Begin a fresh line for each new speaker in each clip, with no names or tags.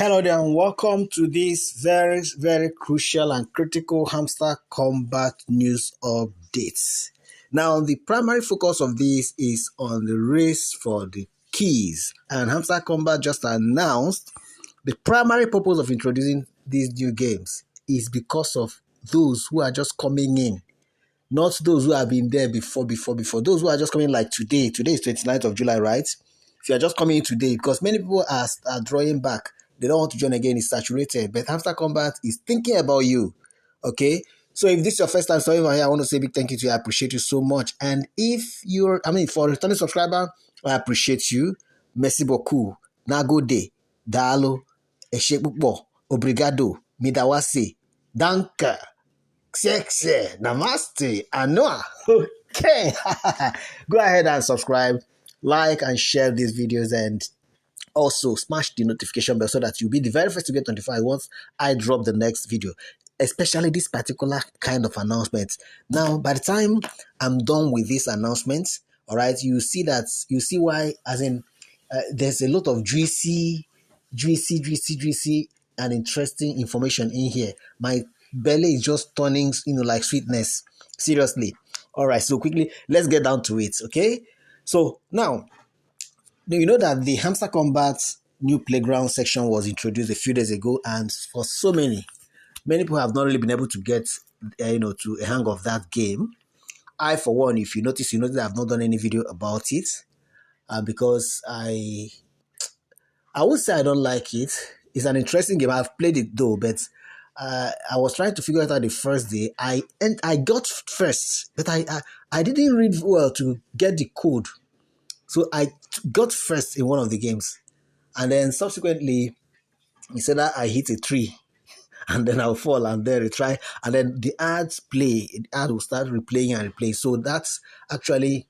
Hello there and welcome to this very crucial and critical Hamster Kombat news updates. Now, the primary focus of this is on the race for the keys, and Hamster Kombat just announced the primary purpose of introducing these new games is because of those who are just coming in, not those who have been there before. Those who are just coming like today. Today is 29th of July, right? If you are just coming in today, because many people are drawing back. They don't want to join again, it's saturated. But Hamster Kombat is thinking about you. Okay? So if this is your first time stopping by here, I want to say a big thank you to you. I appreciate you so much. And if for a returning subscriber, I appreciate you. Merci beaucoup. Nagode. Dalo. Eshekbupo. Obrigado. Midawase. Danke. Xexe. Namaste. Anoa. Okay. Go ahead and subscribe, like, and share these videos, and also smash the notification bell so that you'll be the very first to get notified once I drop the next video, especially this particular kind of announcement. Now, by the time I'm done with this announcement, all right, you see why, as in there's a lot of juicy and interesting information in here. My belly is just turning, like sweetness. Seriously. All right, so quickly, let's get down to it, okay? So now, you know that the Hamster Kombat new playground section was introduced a few days ago, and for so many people have not really been able to get, to a hang of that game. I, for one, if you notice I've not done any video about it, because I would say I don't like it. It's an interesting game. I've played it though, but I was trying to figure it out the first day. I got first, but I didn't read well to get the code. So I got first in one of the games, and then subsequently, he said that I hit a tree, and then I'll fall and then retry, and then the ad will start replaying and replaying. So that's actually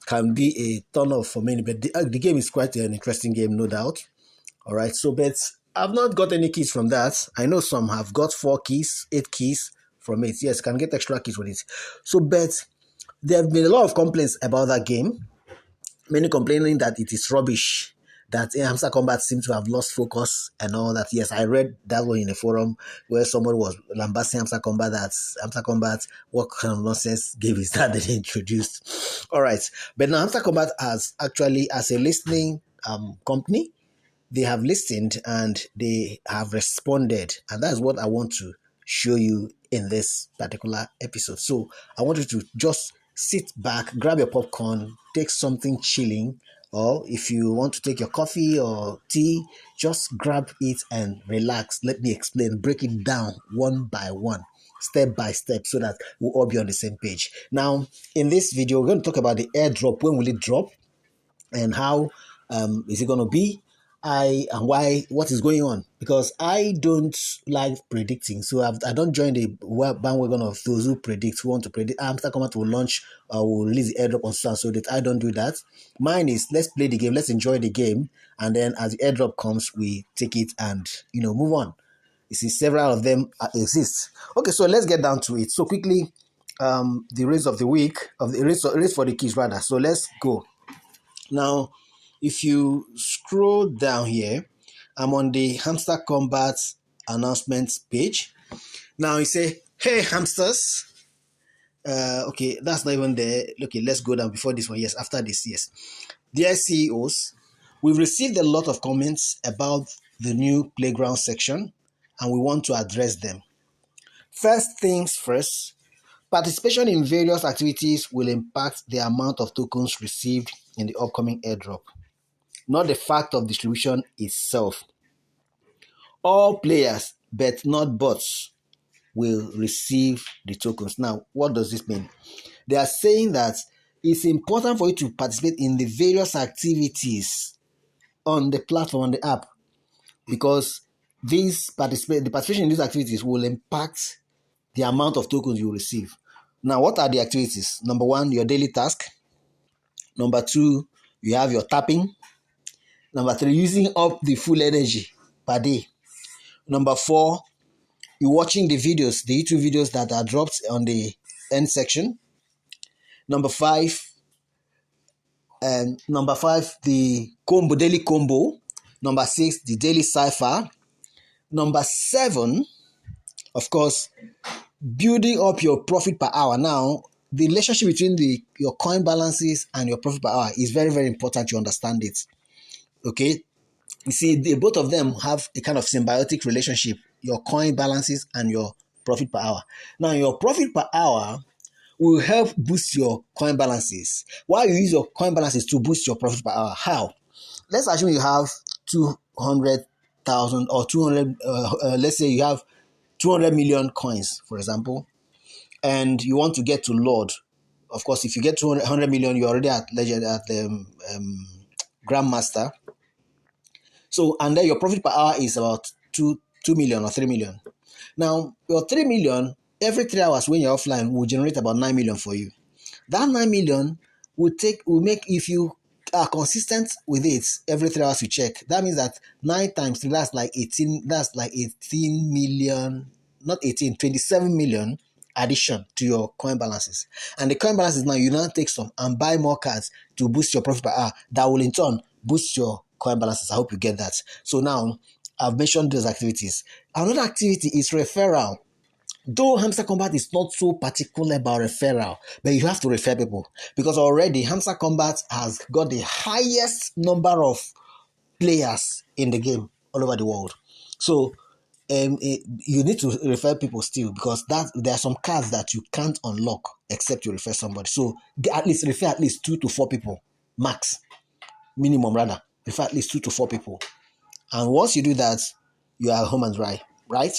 can be a turn off for many, but the game is quite an interesting game, no doubt. All right, so but I've not got any keys from that. I know some have got 4 keys, 8 keys from it. Yes, can get extra keys with it. So, but there have been a lot of complaints about that game. Many complaining that it is rubbish, that Hamster Kombat seems to have lost focus and all that. Yes, I read that one in a forum where somebody was lambasting Hamster Kombat, that Hamster Kombat, what kind of nonsense game is that they introduced? All right, but now Hamster Kombat has actually, as a listening company, they have listened and they have responded, and that's what I want to show you in this particular episode. So I want you to just sit back, grab your popcorn, take something chilling, or if you want to take your coffee or tea, just grab it and relax. Let me explain, break it down one by one, step by step, so that we'll all be on the same page. Now, in this video, we're going to talk about the airdrop. When will it drop, and how is it going to be? And why, what is going on, because I don't like predicting, so I don't join the bandwagon of those who predict, who want to predict Hamster Kombat will launch or will release the airdrop on so that I don't do that. Mine is, let's play the game, let's enjoy the game, and then as the airdrop comes, we take it and move on. You see, several of them exist. Okay, so let's get down to it. So quickly, the race of the week, of the race for the keys rather. So let's go. Now, if you scroll down here, I'm on the Hamster Kombat announcements page. Now you say, hey hamsters. Okay, that's not even there. Okay, let's go down before this one. Yes, after this, yes. Dear CEOs, we've received a lot of comments about the new playground section, and we want to address them. First things first, participation in various activities will impact the amount of tokens received in the upcoming airdrop, not the fact of distribution itself. All players, but not bots, will receive the tokens. Now, what does this mean? They are saying that it's important for you to participate in the various activities on the platform, on the app, because the participation in these activities will impact the amount of tokens you receive. Now, what are the activities? Number 1, your daily task. Number 2, you have your tapping. Number 3, using up the full energy per day. Number 4, you're watching the videos, the YouTube videos that are dropped on the end section. Number 5, the daily combo. Number 6, the daily cipher. Number 7, of course, building up your profit per hour. Now, the relationship between your coin balances and your profit per hour is very, very important to understand it. Okay, you see, both of them have a kind of symbiotic relationship, your coin balances and your profit per hour. Now, your profit per hour will help boost your coin balances. Why you use your coin balances to boost your profit per hour? How? Let's assume you have 200,000 or 200, let's say you have 200 million coins, for example, and you want to get to Lord. Of course, if you get 200 million, you're already at legend at the Grandmaster. So, and then your profit per hour is about 2 million or 3 million. Now, your 3 million, every 3 hours when you're offline, will generate about 9 million for you. That 9 million will make, if you are consistent with it, every 3 hours you check. That means that 9 times 3, that's like 18 million, not 18, 27 million addition to your coin balances. And the coin balances now, you now take some and buy more cards to boost your profit per hour. That will in turn boost your coin balances. I hope you get that. So now I've mentioned those activities. Another activity is referral. Though Hamster Kombat is not so particular about referral, but you have to refer people, because already Hamster Kombat has got the highest number of players in the game all over the world. So you need to refer people still, because there are some cards that you can't unlock except you refer somebody. So refer at least 2 to 4 people max, minimum rather. Refer at least 2 to 4 people, and once you do that, you are home and dry, right?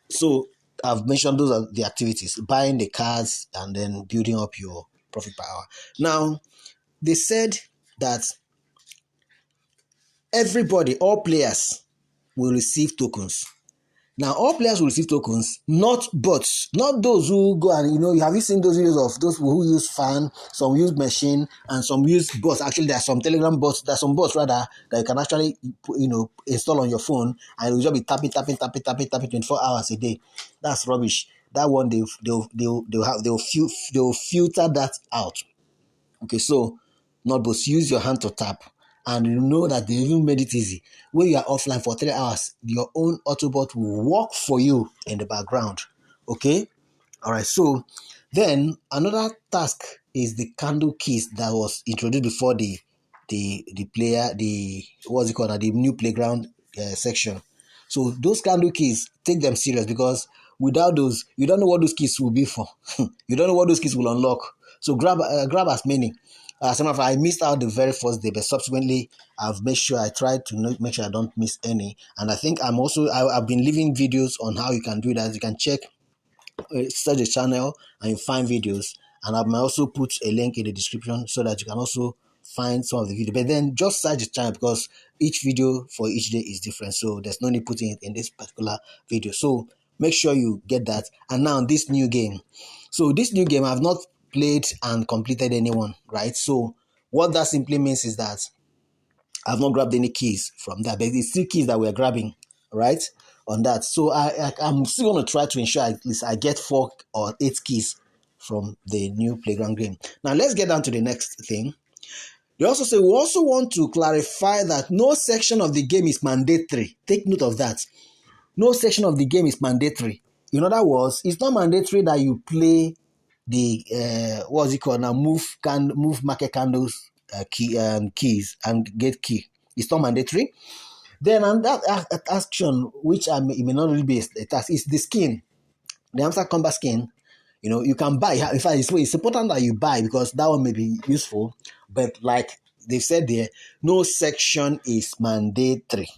So I've mentioned those are the activities: buying the cards and then building up your profit per hour. Now, they said that all players will receive tokens. Now, all players will receive tokens, not bots, not those who go and, have you seen those videos of those who use fan, some use machine, and some use bots? Actually, there are some Telegram bots, there are some bots rather, that you can actually, install on your phone, and it will just be tapping 24 hours a day. That's rubbish. That one, they'll filter that out. Okay, so not both. Use your hand to tap, and you know that they even made it easy. When you are offline for 3 hours, your own Autobot will work for you in the background. Okay, all right. So then another task is the candle keys that was introduced before the what's it called, the new playground section. So those candle keys, take them serious, because without those, you don't know what those keys will be for. You don't know what those keys will unlock. So grab as many. Some of I missed out the very first day, but subsequently I've made sure I tried to make sure I don't miss any. And I think I've been leaving videos on how you can do that. You can check, search the channel and you find videos. And I might also put a link in the description so that you can also find some of the video. But then just search the channel, because each video for each day is different. So there's no need putting it in this particular video. So make sure you get that. And now this new game. So this new game, I've not played and completed anyone, right? So what that simply means is that I've not grabbed any keys from that, but it's still keys that we're grabbing, right, on that. So I'm still going to try to ensure at least I get 4 or 8 keys from the new playground game. Now let's get down to the next thing. They also say, we also want to clarify that no section of the game is mandatory. Take note of that. No section of the game is mandatory. In other words, it's not mandatory that you play the what's it called now, move market candles keys and get key. It's not mandatory. Then and that action, which it may not really be a task, is the skin, the Hamster Kombat skin. You can buy. In fact, it's important that you buy, because that one may be useful. But like they said there, no section is mandatory.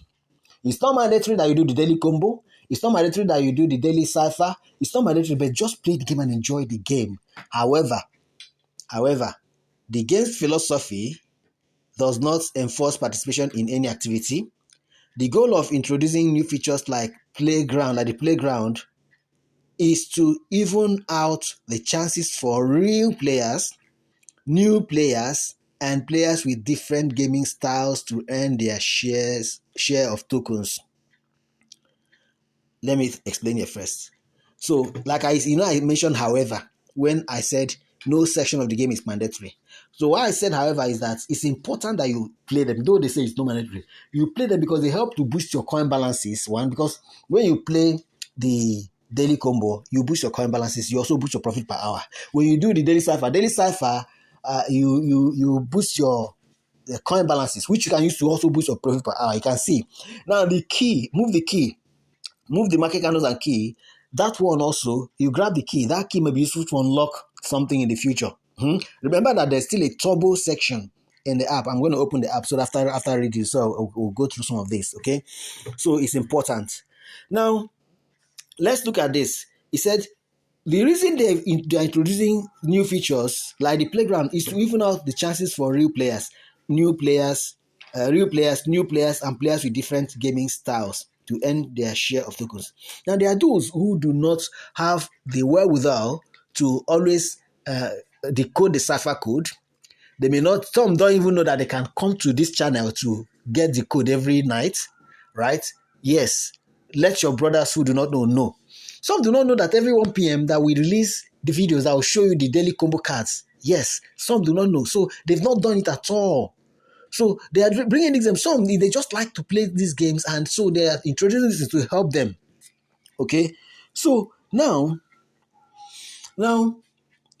It's not mandatory that you do the daily combo. It's not mandatory that you do the daily cipher. It's not mandatory, but just play the game and enjoy the game. However, the game's philosophy does not enforce participation in any activity. The goal of introducing new features like the playground, is to even out the chances for real players, new players, and players with different gaming styles to earn their share of tokens. Let me explain it first. So, like I mentioned, however, when I said no section of the game is mandatory. So what I said, however, is that it's important that you play them, though they say it's not mandatory. You play them because they help to boost your coin balances. One, because when you play the daily combo, you boost your coin balances. You also boost your profit per hour. When you do the daily cipher, you boost your the coin balances, which you can use to also boost your profit per hour. You can see now the key. Move the market candles and key. That one also, you grab the key. That key may be useful to unlock something in the future. Remember that there's still a turbo section in the app. I'm going to open the app so after reading, so we'll go through some of this. Okay, so it's important. Now let's look at this. He said the reason they're introducing new features like the playground is to even out the chances for real players, new players, and players with different gaming styles to earn their share of tokens. Now, there are those who do not have the wherewithal to always decode the cipher code. They may not, some don't even know that they can come to this channel to get the code every night, right? Yes, let your brothers who do not know. Some do not know that every 1 p.m. that we release the videos that will show you the daily combo cards. Yes, some do not know. So they've not done it at all. So they are bringing these. Some they just like to play these games, and so they are introducing this to help them. Okay, so now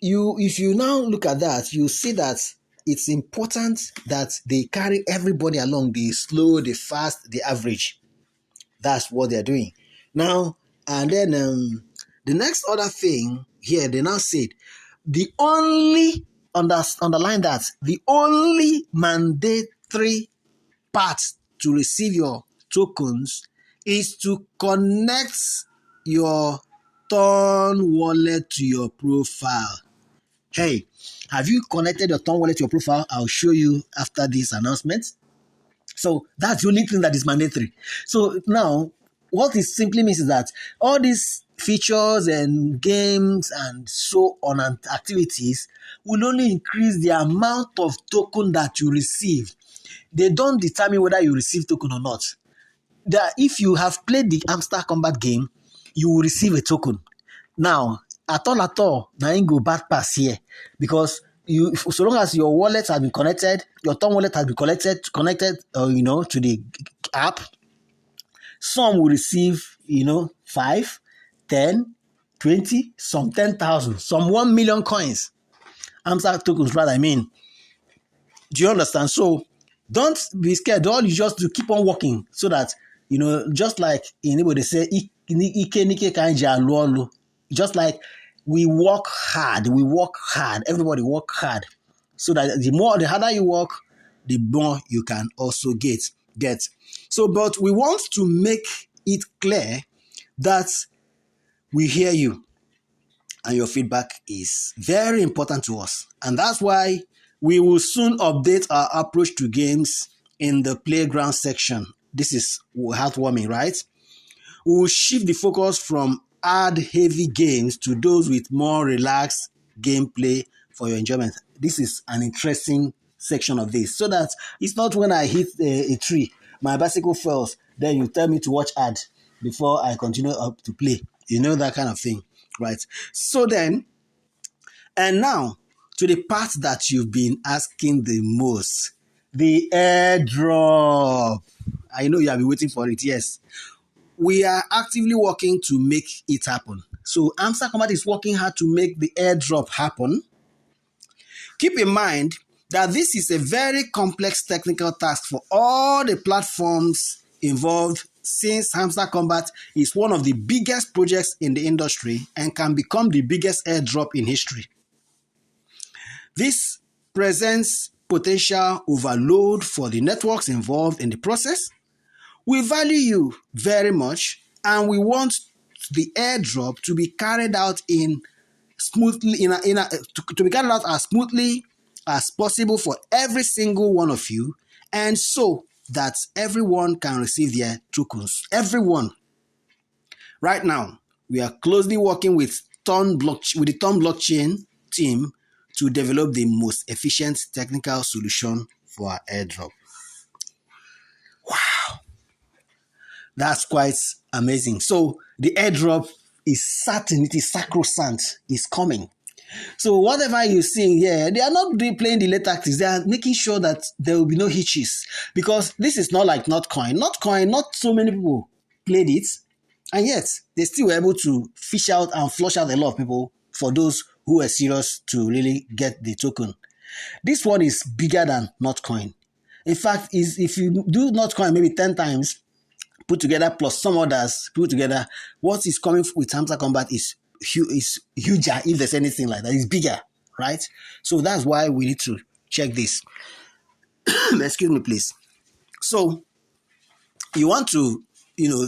if you now look at that, you see that it's important that they carry everybody along, the slow, the fast, the average. That's what they're doing now. And then the next other thing here, they now said the only underline that the only mandatory part to receive your tokens is to connect your Ton wallet to your profile. Hey, have you connected your Ton wallet to your profile? I'll show you after this announcement. So that's the only thing that is mandatory. So now, what it simply means is that all these features and games and so on and activities will only increase the amount of token that you receive. They don't determine whether you receive token or not. That if you have played the Hamster Kombat game, you will receive a token. Now, at all, now you go bad pass here because you, so long as your wallet has been connected, your Ton wallet has been connected, to the app. Some will receive, 5, 10, 20, some 10,000, some 1 million coins. Hamster tokens, rather. I mean, do you understand? So don't be scared. All you just do, keep on working so that, just like in Igbo they say, just like we work hard, everybody work hard. So that the harder you work, the more you can also get. So, but we want to make it clear that we hear you and your feedback is very important to us. And that's why we will soon update our approach to games in the playground section. This is heartwarming, right? We will shift the focus from hard-heavy games to those with more relaxed gameplay for your enjoyment. This is an interesting section of this, so that it's not when I hit a tree, my bicycle fails, then you tell me to watch ad before I continue up to play. That kind of thing, right? So then, and now to the part that you've been asking the most, the airdrop. I know you have been waiting for it, yes. We are actively working to make it happen. So Hamster Kombat is working hard to make the airdrop happen. Keep in mind that this is a very complex technical task for all the platforms involved, since Hamster Kombat is one of the biggest projects in the industry and can become the biggest airdrop in history. This presents potential overload for the networks involved in the process. We value you very much, and we want the airdrop to be carried out to be carried out as smoothly as possible for every single one of you, and so that everyone can receive their tokens. Everyone. Right now, we are closely working with the Ton blockchain team to develop the most efficient technical solution for our airdrop. Wow. That's quite amazing. So the airdrop is certain, it is sacrosanct, it's coming. So whatever you see here, they are not playing the late tactics. They are making sure that there will be no hitches, because this is not like Notcoin. Notcoin, not so many people played it, and yet they still were able to fish out and flush out a lot of people for those who were serious to really get the token. This one is bigger than Notcoin. In fact, if you do Notcoin maybe 10 times put together plus some others put together, what is coming with Hamster Kombat is huger, if there's anything like that. It's bigger, right? So that's why we need to check this. Excuse me, please. So you want to,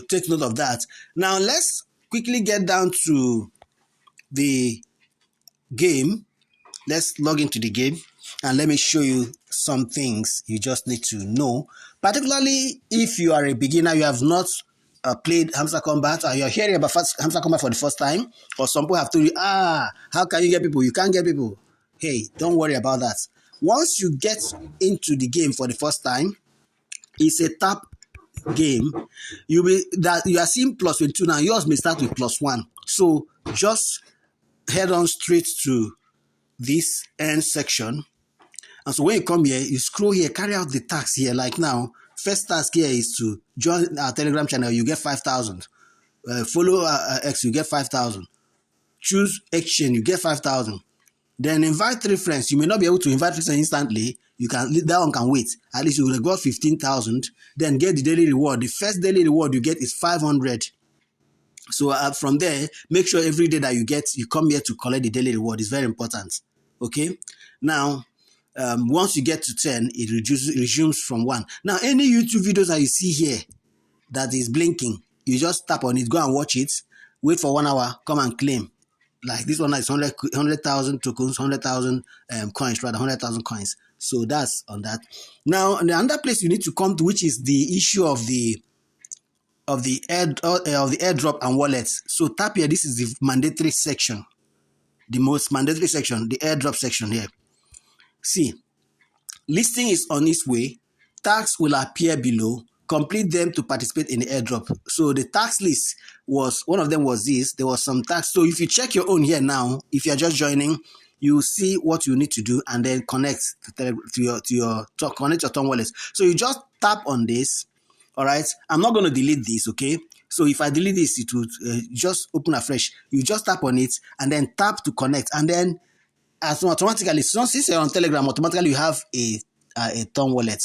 take note of that. Now let's quickly get down to the game. Let's log into the game and let me show you some things you just need to know. Particularly if you are a beginner, you have not played Hamster Kombat, or you're hearing about Hamster Kombat for the first time, or some people have told you, how can you get people? You can't get people. Hey, don't worry about that. Once you get into the game for the first time, it's a tap game. You are seeing plus 22 now. Yours may start with +1. So just head on straight to this end section. And so when you come here, you scroll here, carry out the tasks here. Like now, first task here is to join our Telegram channel, you get 5,000. Follow X, you get 5,000. Choose exchange, you get 5,000. Then invite 3 friends. You may not be able to invite 3 friends instantly. That one can wait. At least you will have got 15,000. Then get the daily reward. The first daily reward you get is 500. So from there, make sure every day that you come here to collect the daily reward. It's very important. Okay. Now, once you get to 10, it resumes from 1. Now, any YouTube videos that you see here that is blinking, you just tap on it, go and watch it, wait for 1 hour, come and claim. Like this one is 100,000 tokens, 100,000 coins, rather 100,000 coins. So that's on that. Now, the other place you need to come to, which is the issue of the airdrop and wallets. So tap here. This is the mandatory section, the most mandatory section, the airdrop section here. See, listing is on its way. Tags will appear below. Complete them to participate in the airdrop. So the tax list one of them was this. There was some tax. So if you check your own here now, if you're just joining, you see what you need to do and then connect to your Tom wallet. So you just tap on this. All right. I'm not going to delete this. Okay. So if I delete this, it will just open afresh. You just tap on it and then tap to connect, and then automatically, since you're on Telegram, automatically you have a Tom wallet.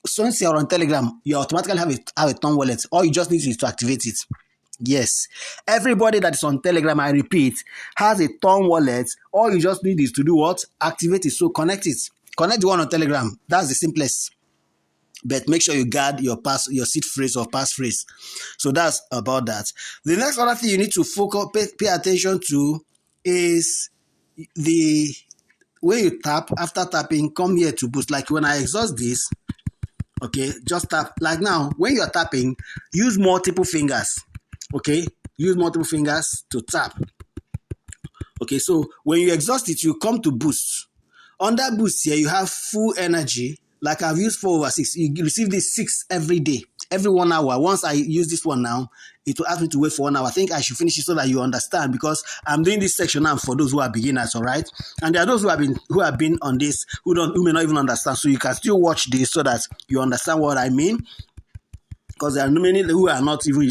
Since you're on Telegram, you automatically have a Tom wallet. All you just need to activate it. Yes, everybody that is on Telegram, I repeat, has a Tom wallet. All you just need is to do what? Activate it. So connect it. Connect the one on Telegram. That's the simplest. But make sure you guard your seed phrase or passphrase. So that's about that. The next other thing you need to pay attention to is the way you tap. After tapping, come here to boost. Like when I exhaust this, okay, just tap. Like now, when you're tapping, use multiple fingers. Okay, use multiple fingers to tap. Okay, so when you exhaust it, you come to boost. Under boost here, you have full energy. Like I've used 4/6. You receive this 6 every day, every 1 hour. Once I use this one now, it will ask me to wait for 1 hour. I think I should finish it so that you understand, because I'm doing this section now for those who are beginners, all right? And there are those who have been on this who may not even understand. So you can still watch this so that you understand what I mean. Because there are many who are not even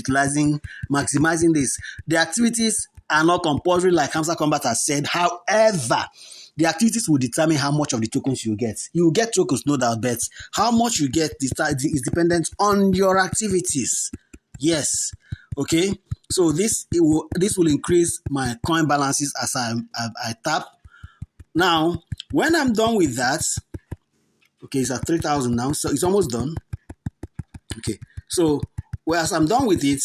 maximizing this. The activities are not compulsory, like Hamster Kombat has said. However, the activities will determine how much of the tokens you get. You will get tokens, no doubt, but how much you get is dependent on your activities. Yes. Okay. So this will increase my coin balances as I tap. Now, when I'm done with that, okay, it's at 3,000 now, so it's almost done. Okay. So, whereas I'm done with it,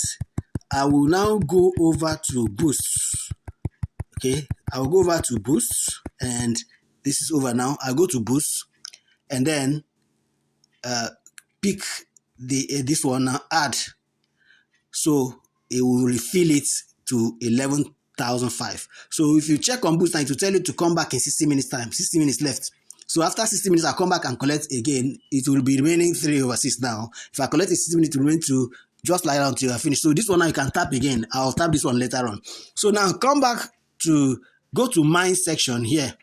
I will now go over to boost. Okay, I will go over to boost, and this is over now. I go to boost, and then pick this one now, add. So it will refill it to 11,005. So if you check on boost now, it will tell you to come back in 60 minutes time. 60 minutes left. So after 60 minutes, I'll come back and collect again. It will be remaining 3/6 now. If I collect it 60 minutes, it will remain to just lie down until I finish. So this one now you can tap again. I'll tap this one later on. So now come back to go to mine section here.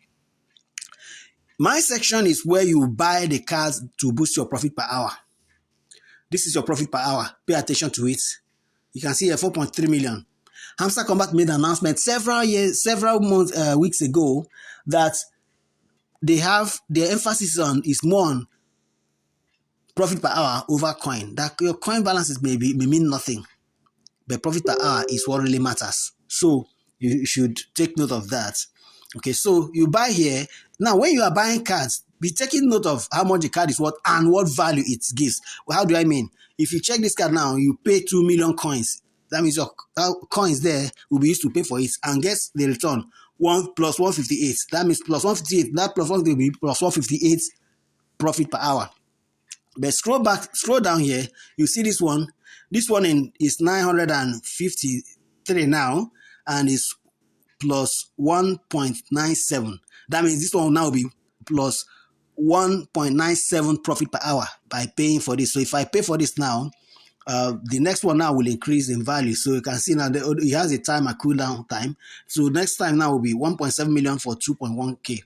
My section is where you buy the cards to boost your profit per hour. This is your profit per hour. Pay attention to it. You can see here 4.3 million. Hamster Kombat made an announcement several weeks ago that they have their emphasis is more on profit per hour over coin. That your coin balances may mean nothing, but profit per hour is what really matters. So you should take note of that. Okay, so you buy here. Now, when you are buying cards, be taking note of how much the card is worth and what value it gives. Well, how do I mean? If you check this card now, you pay 2 million coins. That means your coins there will be used to pay for it, and guess the return 1 plus 158. That means plus 158. That plus 158 will be plus 158 profit per hour. But scroll down here, you see this one. This one is 953 now, and is plus 1.97. That means this one will now be plus 1.97 profit per hour by paying for this. So if I pay for this now, the next one now will increase in value. So you can see now it has a time, a cooldown time. So next time now will be 1.7 million for 2.1k.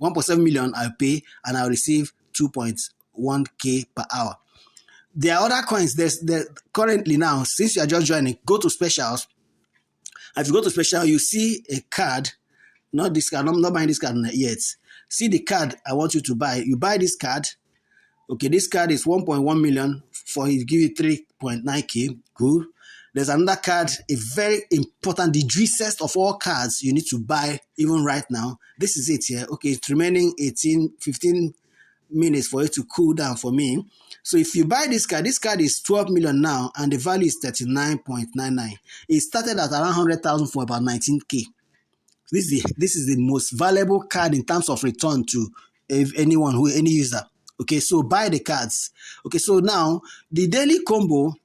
1.7 million I pay, and I'll receive 2.1k per hour. There are other coins. There's currently now, since you are just joining, go to specials. If you go to special, you see a card, not this card, I'm not buying this card yet. See the card I want you to buy. You buy this card. Okay, this card is 1.1 million for it give you 3.9k. Good. There's another card, a very important, the juiciest of all cards you need to buy even right now. This is it here. Okay, it's remaining 15 minutes for it to cool down for me. So if you buy this card is 12 million now, and the value is 39.99. It started at around 100,000 for about 19k. This is the most valuable card in terms of return to any user. Okay, so buy the cards. Okay, so now the daily combo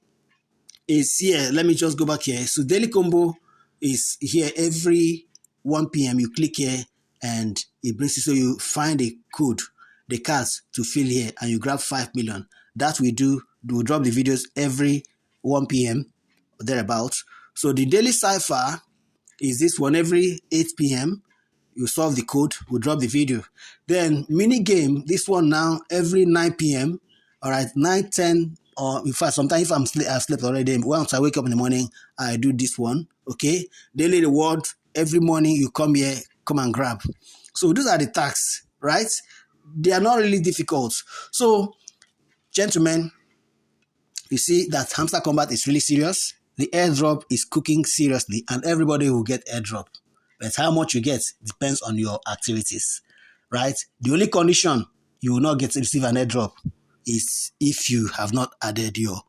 is here. Let me just go back here. So daily combo is here every 1 p.m. You click here and it brings you, so you find a code, the cards to fill here, and you grab 5 million. That we do. We'll drop the videos every 1 p.m. or thereabouts. So the daily cipher is this one every 8 p.m. You solve the code, we'll drop the video. Then mini game, this one now every 9 p.m. All right, 9, 10, or in fact, sometimes if I've slept already, once I wake up in the morning, I do this one. Okay, daily reward, every morning you come here, come and grab. So those are the tasks, right? They are not really difficult. So, gentlemen, you see that Hamster Kombat is really serious. The airdrop is cooking seriously, and everybody will get airdrop. But how much you get depends on your activities, right? The only condition you will not get to receive an airdrop is if you have not added your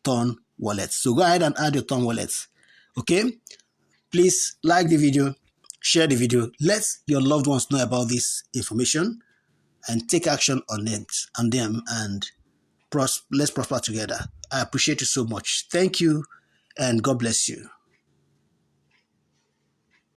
Ton wallet. So go ahead and add your Ton wallet, okay? Please like the video, share the video. Let your loved ones know about this information and take action on them, and let's prosper together. I appreciate you so much. Thank you, and God bless you.